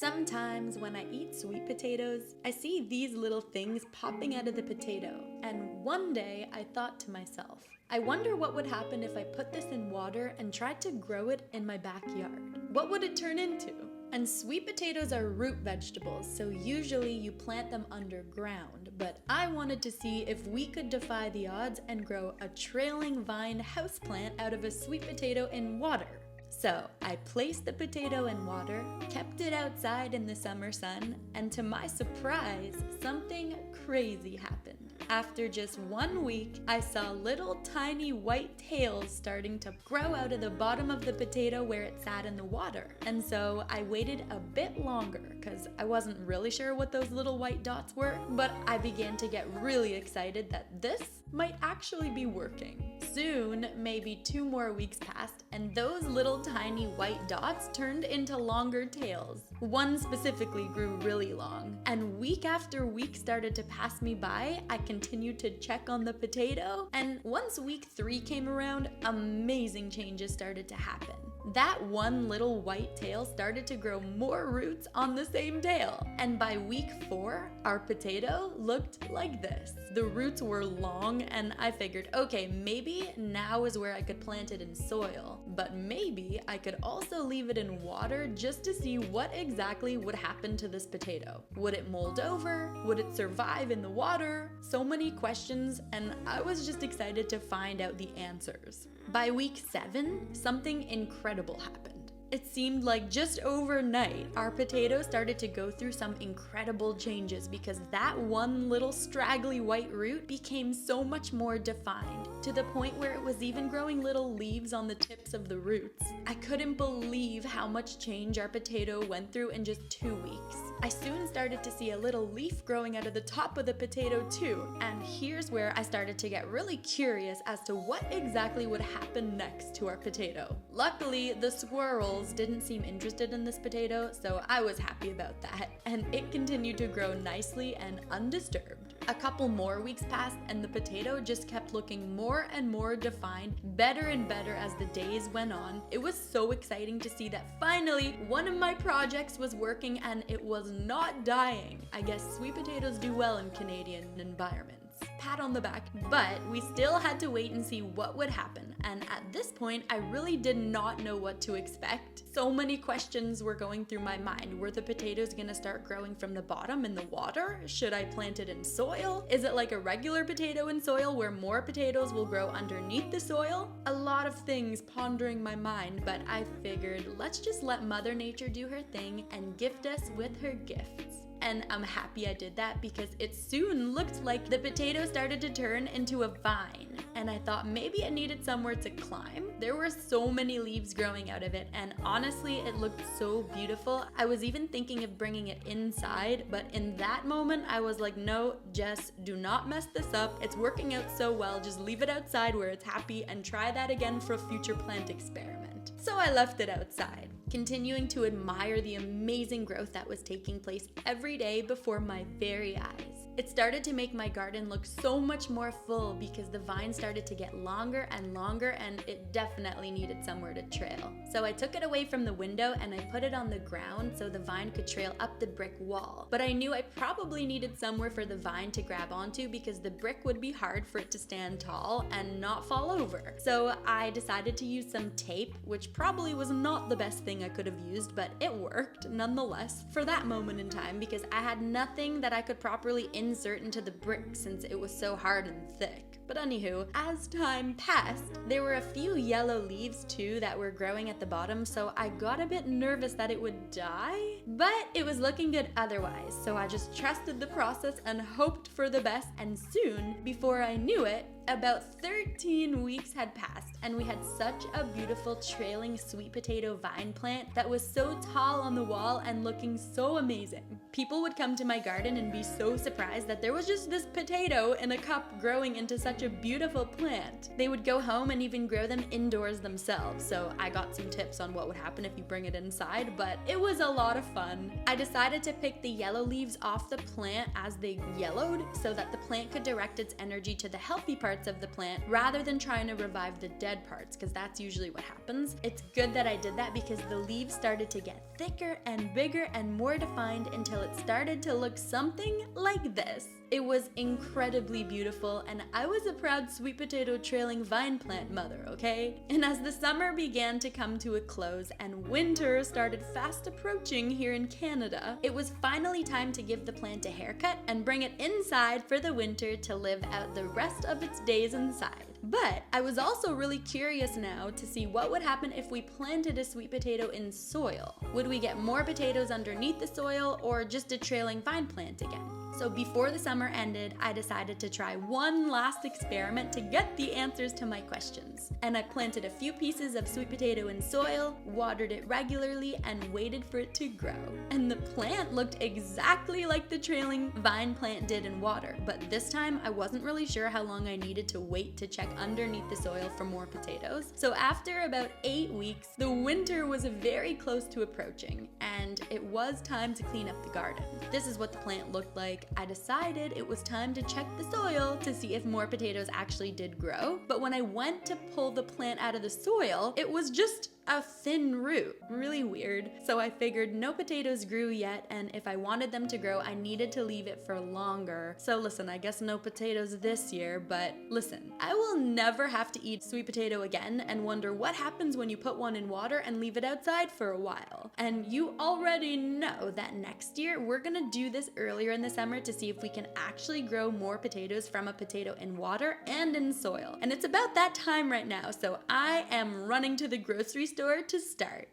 Sometimes when I eat sweet potatoes, I see these little things popping out of the potato, and one day I thought to myself, I wonder what would happen if I put this in water and tried to grow it in my backyard. What would it turn into? And sweet potatoes are root vegetables, so usually you plant them underground, but I wanted to see if we could defy the odds and grow a trailing vine houseplant out of a sweet potato in water. So I placed the potato in water, kept it outside in the summer sun, and to my surprise, something crazy happened. After just 1 week, I saw little tiny white tails starting to grow out of the bottom of the potato where it sat in the water. And so I waited a bit longer because I wasn't really sure what those little white dots were, but I began to get really excited that this might actually be working. Soon, maybe 2 more weeks passed, and those little tiny white dots turned into longer tails. One specifically grew really long, and week after week started to pass me by. I continued to check on the potato, and once week 3 came around, amazing changes started to happen. That one little white tail started to grow more roots on the same tail. And by week 4, our potato looked like this. The roots were long, and I figured, okay, maybe now is where I could plant it in soil. But maybe I could also leave it in water just to see what exactly would happen to this potato. Would it mold over? Would it survive in the water? So many questions, and I was just excited to find out the answers. By week 7, something incredible happened. It seemed like just overnight, our potato started to go through some incredible changes because that one little straggly white root became so much more defined, to the point where it was even growing little leaves on the tips of the roots. I couldn't believe how much change our potato went through in just 2 weeks. I soon started to see a little leaf growing out of the top of the potato too, and here's where I started to get really curious as to what exactly would happen next to our potato. Luckily, the squirrels didn't seem interested in this potato, so I was happy about that, and it continued to grow nicely and undisturbed. A couple more weeks passed, and the potato just kept looking more and more defined, better and better as the days went on. It was so exciting to see that finally one of my projects was working and it was not dying. I guess sweet potatoes do well in Canadian environments. Pat on the back, but we still had to wait and see what would happen. And at this point, I really did not know what to expect. So many questions were going through my mind. Were the potatoes gonna start growing from the bottom in the water? Should I plant it in soil? Is it like a regular potato in soil where more potatoes will grow underneath the soil? A lot of things pondering my mind, but I figured let's just let Mother Nature do her thing and gift us with her gifts. And I'm happy I did that because it soon looked like the potato started to turn into a vine. And I thought maybe it needed somewhere to climb. There were so many leaves growing out of it, and honestly, it looked so beautiful. I was even thinking of bringing it inside, but in that moment, I was like, no, Jess, do not mess this up. It's working out so well. Just leave it outside where it's happy and try that again for a future plant experiment. So I left it outside, continuing to admire the amazing growth that was taking place every day before my very eyes. It started to make my garden look so much more full because the vine started to get longer and longer, and it definitely needed somewhere to trail. So I took it away from the window and I put it on the ground so the vine could trail up the brick wall. But I knew I probably needed somewhere for the vine to grab onto because the brick would be hard for it to stand tall and not fall over. So I decided to use some tape, which probably was not the best thing I could have used, but it worked nonetheless for that moment in time because I had nothing that I could properly insert into the brick since it was so hard and thick. But anywho, as time passed, there were a few yellow leaves too that were growing at the bottom, so I got a bit nervous that it would die, but it was looking good otherwise, so I just trusted the process and hoped for the best, and soon, before I knew it, about 13 weeks had passed, and we had such a beautiful trailing sweet potato vine plant that was so tall on the wall and looking so amazing. People would come to my garden and be so surprised that there was just this potato in a cup growing into such a beautiful plant. They would go home and even grow them indoors themselves, so I got some tips on what would happen if you bring it inside, but it was a lot of fun. I decided to pick the yellow leaves off the plant as they yellowed so that the plant could direct its energy to the healthy part parts of the plant rather than trying to revive the dead parts, because that's usually what happens. It's good that I did that because the leaves started to get thicker and bigger and more defined until it started to look something like this. It was incredibly beautiful, and I was a proud sweet potato trailing vine plant mother, okay? And as the summer began to come to a close and winter started fast approaching here in Canada, it was finally time to give the plant a haircut and bring it inside for the winter to live out the rest of its days inside. But I was also really curious now to see what would happen if we planted a sweet potato in soil. Would we get more potatoes underneath the soil or just a trailing vine plant again? So before the summer ended, I decided to try one last experiment to get the answers to my questions. And I planted a few pieces of sweet potato in soil, watered it regularly, and waited for it to grow. And the plant looked exactly like the trailing vine plant did in water, but this time I wasn't really sure how long I needed to wait to check underneath the soil for more potatoes. So after about 8 weeks, the winter was very close to approaching, and it was time to clean up the garden. This is what the plant looked like. I decided it was time to check the soil to see if more potatoes actually did grow, but when I went to pull the plant out of the soil, it was just a thin root. Really weird. So I figured no potatoes grew yet, and if I wanted them to grow, I needed to leave it for longer. So listen, I guess no potatoes this year, but listen, I will never have to eat sweet potato again and wonder what happens when you put one in water and leave it outside for a while. And you already know that next year we're gonna do this earlier in the summer to see if we can actually grow more potatoes from a potato in water and in soil. And it's about that time right now, so I am running to the grocery store to start.